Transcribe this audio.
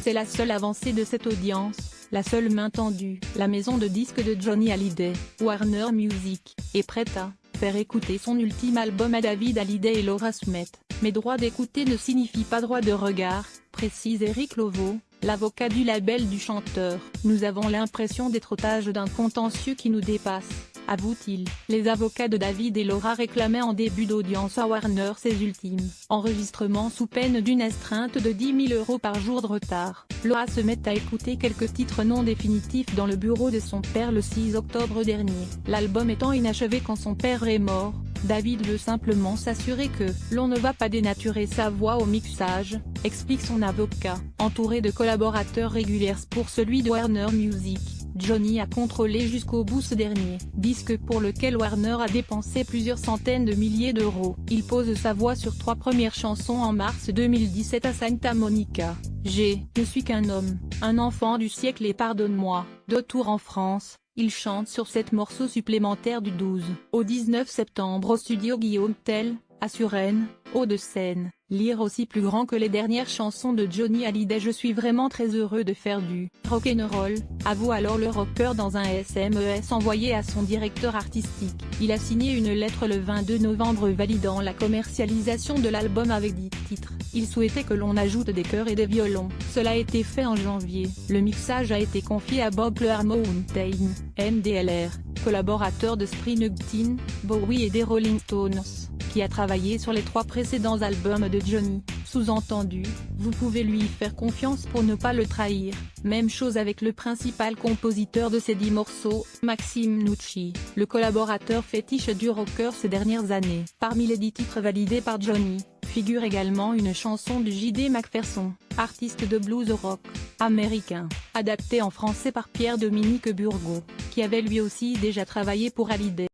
C'est la seule avancée de cette audience, la seule main tendue. La maison de disques de Johnny Hallyday, Warner Music, est prête à faire écouter son ultime album à David Hallyday et Laura Smith. Mais droit d'écouter ne signifie pas droit de regard, précise Eric Loveau, l'avocat du label du chanteur. Nous avons l'impression d'être otages d'un contentieux qui nous dépasse, avoue-t-il. Les avocats de David et Laura réclamaient en début d'audience à Warner ses ultimes enregistrements sous peine d'une astreinte de 10 000 € par jour de retard. Laura se met à écouter quelques titres non définitifs dans le bureau de son père le 6 octobre dernier. L'album étant inachevé quand son père est mort, David veut simplement s'assurer que l'on ne va pas dénaturer sa voix au mixage, explique son avocat. Entouré de collaborateurs réguliers pour celui de Warner Music, Johnny a contrôlé jusqu'au bout ce dernier, disque pour lequel Warner a dépensé plusieurs centaines de milliers d'euros. Il pose sa voix sur 3 premières chansons en mars 2017 à Santa Monica. Je suis qu'un homme, un enfant du siècle et pardonne-moi. De tour en France, il chante sur 7 morceaux supplémentaires du 12 au 19 septembre au studio Guillaume Tell, à Suresnes, Hauts-de-Seine. Lire aussi plus grand que les dernières chansons de Johnny Hallyday. Je suis vraiment très heureux de faire du rock'n'roll, avoue alors le rocker dans un SMS envoyé à son directeur artistique. Il a signé une lettre le 22 novembre validant la commercialisation de l'album avec 10 titres. Il souhaitait que l'on ajoute des chœurs et des violons. Cela a été fait en janvier. Le mixage a été confié à Bob Clear Mountain, MDLR, collaborateur de Springsteen, Bowie et des Rolling Stones, qui a travaillé sur les 3 précédents albums de Johnny. Sous-entendu, vous pouvez lui faire confiance pour ne pas le trahir. Même chose avec le principal compositeur de ces 10 morceaux, Maxime Nucci, le collaborateur fétiche du rocker ces dernières années. Parmi les 10 titres validés par Johnny, figure également une chanson de J.D. Macpherson, artiste de blues rock américain, adaptée en français par Pierre-Dominique Burgot, qui avait lui aussi déjà travaillé pour Hallyday.